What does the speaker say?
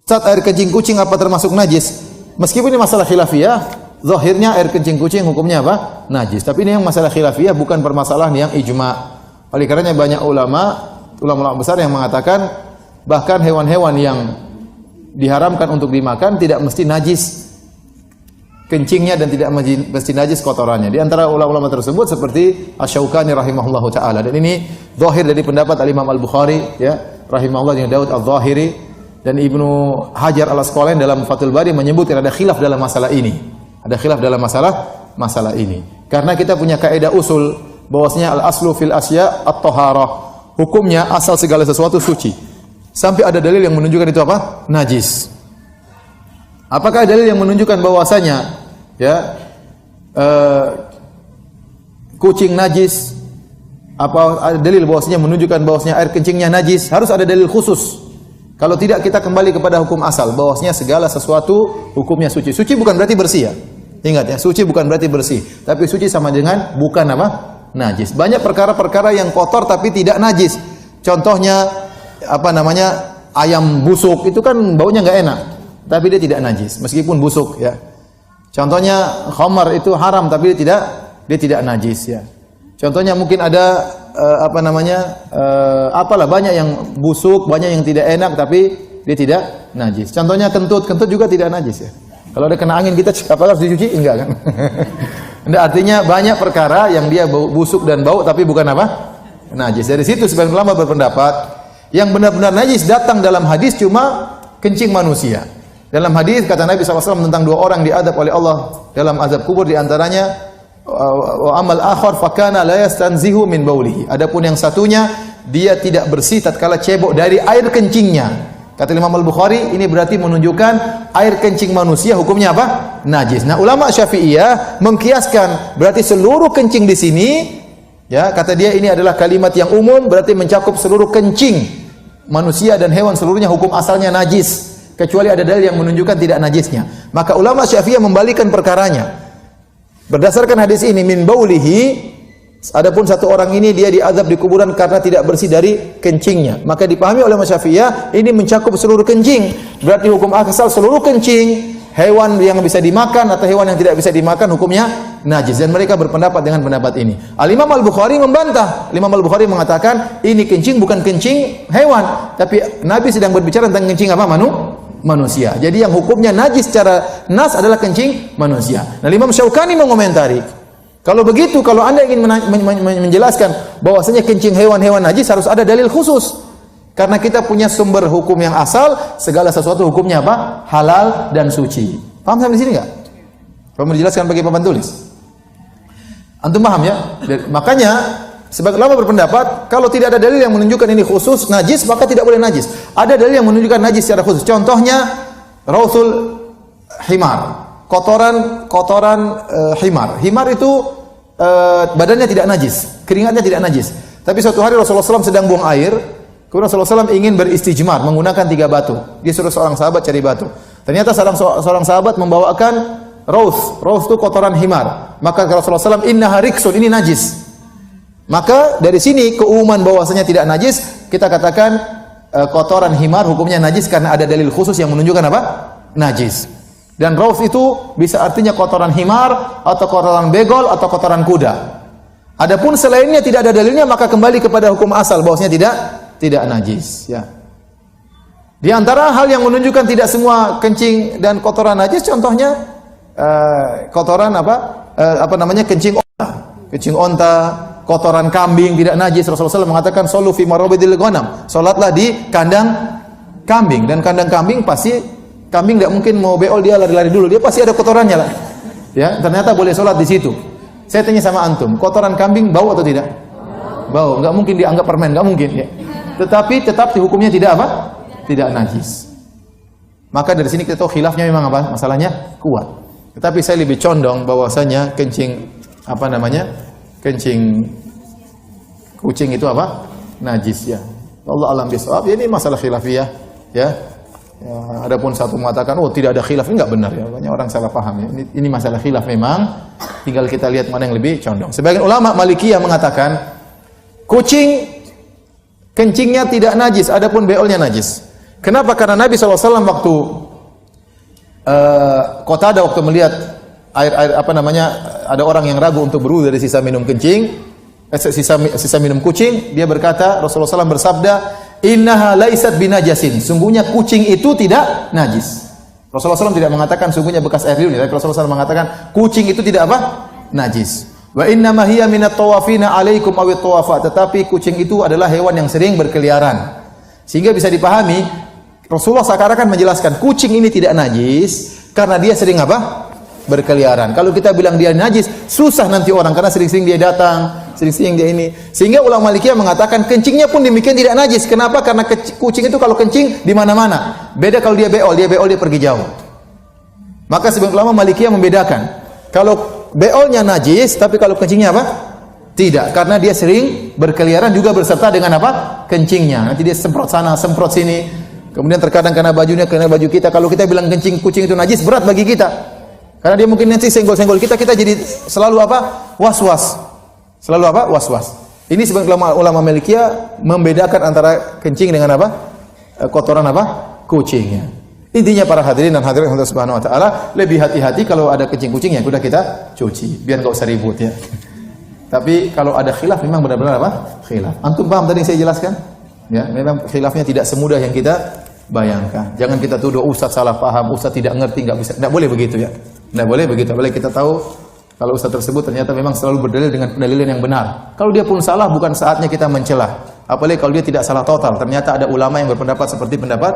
Saat air kencing kucing apa termasuk najis? Meskipun ini masalah khilafiyah, zahirnya air kencing kucing hukumnya apa? Najis. Tapi ini yang masalah khilafiyah, bukan permasalahan yang ijma'. Oleh karenanya banyak ulama besar yang mengatakan bahkan hewan-hewan yang diharamkan untuk dimakan tidak mesti najis kencingnya dan tidak mesti najis kotorannya. Di antara ulama-ulama tersebut seperti Asy-Syaukani rahimahullahu taala. Dan ini zahir dari pendapat Al-Imam Al-Bukhari ya, rahimahullah, yang Daud Al-Zahiri dan Ibnu Hajar Al-Asqalani dalam Fathul Bari menyebutkan ada khilaf dalam masalah ini. Ada khilaf dalam masalah ini. Karena kita punya kaidah usul bahwasanya al-aslu fil asya at-taharah. Hukumnya asal segala sesuatu suci. Sampai ada dalil yang menunjukkan itu apa? Najis. Apakah dalil yang menunjukkan bahwasanya ya kucing najis? Apa ada dalil bahwasanya menunjukkan bahwasanya air kencingnya najis? Harus ada dalil khusus. Kalau tidak, kita kembali kepada hukum asal bahwasanya segala sesuatu hukumnya suci. Suci bukan berarti bersih ya. Ingat ya, suci bukan berarti bersih, tapi suci sama dengan bukan apa? Najis. Banyak perkara-perkara yang kotor tapi tidak najis. Contohnya apa namanya? Ayam busuk itu kan baunya enggak enak, tapi dia tidak najis meskipun busuk ya. Contohnya khamar itu haram tapi dia tidak najis ya. Contohnya mungkin ada apalah banyak yang busuk, banyak yang tidak enak tapi dia tidak najis. Contohnya kentut juga tidak najis ya. Kalau ada kena angin kita apakah harus dicuci? Enggak kan? Enggak, artinya banyak perkara yang dia busuk dan bau tapi bukan apa? Najis. Dari situ sebagian ulama berpendapat yang benar-benar najis datang dalam hadis cuma kencing manusia. Dalam hadis kata Nabi SAW tentang dua orang diadab oleh Allah dalam azab kubur, di antaranya wa amal akhar fakana la yastanzihu min baulihi. Adapun yang satunya dia tidak bersih tatkala cebok dari air kencingnya. Kata Imam Al-Bukhari, ini berarti menunjukkan air kencing manusia hukumnya apa? Najis. Nah, ulama Syafi'iyah mengkiaskan berarti seluruh kencing di sini ya, kata dia ini adalah kalimat yang umum, berarti mencakup seluruh kencing manusia dan hewan seluruhnya hukum asalnya najis, kecuali ada dalil yang menunjukkan tidak najisnya. Maka ulama Syafi'iyah membalikan perkaranya. Berdasarkan hadis ini min baulihi, adapun satu orang ini dia diazab di kuburan karena tidak bersih dari kencingnya, maka dipahami oleh Syafi'iyah ini mencakup seluruh kencing. Berarti hukum asal seluruh kencing hewan yang bisa dimakan atau hewan yang tidak bisa dimakan hukumnya najis, dan mereka berpendapat dengan pendapat ini. Al-Imam Al-Bukhari membantah. Imam Al-Bukhari mengatakan ini kencing bukan kencing hewan, tapi Nabi sedang berbicara tentang kencing apa? Manusia. Jadi yang hukumnya najis secara nas adalah kencing manusia. Nah, Imam Syaukani mengomentari, kalau begitu, kalau Anda ingin menjelaskan bahwasanya kencing hewan-hewan najis harus ada dalil khusus. Karena kita punya sumber hukum yang asal, segala sesuatu hukumnya apa? Halal dan suci. Paham sampai di sini enggak? Kalau menjelaskan bagi papan tulis. Antum paham ya? Makanya sebagian ulama berpendapat kalau tidak ada dalil yang menunjukkan ini khusus najis, maka tidak boleh najis. Ada dalil yang menunjukkan najis secara khusus. Contohnya rauthul himar, kotoran himar. Himar itu badannya tidak najis, keringatnya tidak najis. Tapi suatu hari Rasulullah SAW sedang buang air, kemudian Rasulullah SAW ingin beristijmar menggunakan 3 batu. Dia suruh seorang sahabat cari batu. Ternyata seorang sahabat membawakan rauth itu kotoran himar. Maka Rasulullah SAW, innaha riksun, ini najis. Maka dari sini keumuman bahwasanya tidak najis, kita katakan kotoran himar hukumnya najis karena ada dalil khusus yang menunjukkan apa? Najis. Dan rauth itu bisa artinya kotoran himar atau kotoran begol atau kotoran kuda. Adapun selainnya tidak ada dalilnya, maka kembali kepada hukum asal bahwasanya tidak najis ya. Di antara hal yang menunjukkan tidak semua kencing dan kotoran najis, contohnya kotoran kencing onta, kotoran kambing tidak najis. Rasulullah SAW mengatakan solu fi marabidil ghanam, salatlah di kandang kambing, dan kandang kambing pasti kambing tidak mungkin mau beol dia lari-lari dulu, dia pasti ada kotorannya lah. Ya, ternyata boleh salat di situ. Saya tanya sama antum, kotoran kambing bau atau tidak? Bau, enggak mungkin dianggap permen, enggak mungkin ya. Tetapi tetap hukumnya tidak apa? Tidak najis. Maka dari sini kita tahu khilafnya memang apa? Masalahnya kuat. Tetapi saya lebih condong bahwasanya kencing kucing itu apa? Najis ya. Allah alam bisawab. Ini masalah khilafiyah ya. Ya, adapun satu mengatakan tidak ada khilaf, ini enggak benar ya. Banyak orang salah paham ya. Ini masalah khilaf memang. Tinggal kita lihat mana yang lebih condong. Sebagian ulama Malikiyah mengatakan kucing kencingnya tidak najis, adapun beolnya najis. Kenapa? Karena Nabi SAW waktu Qatadah waktu melihat air apa namanya, ada orang yang ragu untuk berwudu dari sisa minum kencing, sisa minum kucing, dia berkata, Rasulullah SAW bersabda, innaha laisat binajasin, sungguhnya kucing itu tidak najis. Rasulullah SAW tidak mengatakan sungguhnya bekas air liur, tapi Rasulullah SAW mengatakan kucing itu tidak apa? Najis. Wa inna ma hiya minat tawafina alaikum awit tawafat, tetapi kucing itu adalah hewan yang sering berkeliaran. Sehingga bisa dipahami, Rasulullah seakan-akan menjelaskan kucing ini tidak najis karena dia sering apa? Berkeliaran. Kalau kita bilang dia najis, susah nanti orang karena sering-sering dia datang, sering-sering dia ini. Sehingga ulama Malikiyah mengatakan kencingnya pun demikian tidak najis. Kenapa? Karena kucing itu kalau kencing di mana-mana. Beda kalau dia beol dia pergi jauh. Maka sebagian ulama Malikiyah membedakan. Kalau beolnya najis, tapi kalau kencingnya apa? Tidak, karena dia sering berkeliaran juga berserta dengan apa? Kencingnya. Nanti dia semprot sana, semprot sini. Kemudian terkadang karena bajunya, karena baju kita. Kalau kita bilang kencing kucing itu najis, berat bagi kita. Karena dia mungkin nanti senggol-senggol kita jadi selalu apa? Was-was. Selalu apa? Was-was. Ini sebagian ulama Malikiyah membedakan antara kencing dengan apa? Kotoran apa? Kucingnya. Intinya para hadirin dan hadirat Allah Subhanahu wa taala, lebih hati-hati kalau ada kencing kucing ya sudah kita cuci, biar enggak usah ribut ya. Tapi kalau ada khilaf memang benar-benar apa? Khilaf. Antum paham tadi yang saya jelaskan? Ya, memang khilafnya tidak semudah yang kita bayangkan. Jangan kita tuduh ustaz salah paham, ustaz tidak ngerti, enggak bisa. Enggak boleh begitu ya. Enggak boleh begitu. Boleh kita tahu kalau ustaz tersebut ternyata memang selalu berdalil dengan pendalilan yang benar. Kalau dia pun salah, bukan saatnya kita mencelah. Apalagi kalau dia tidak salah total. Ternyata ada ulama yang berpendapat seperti pendapat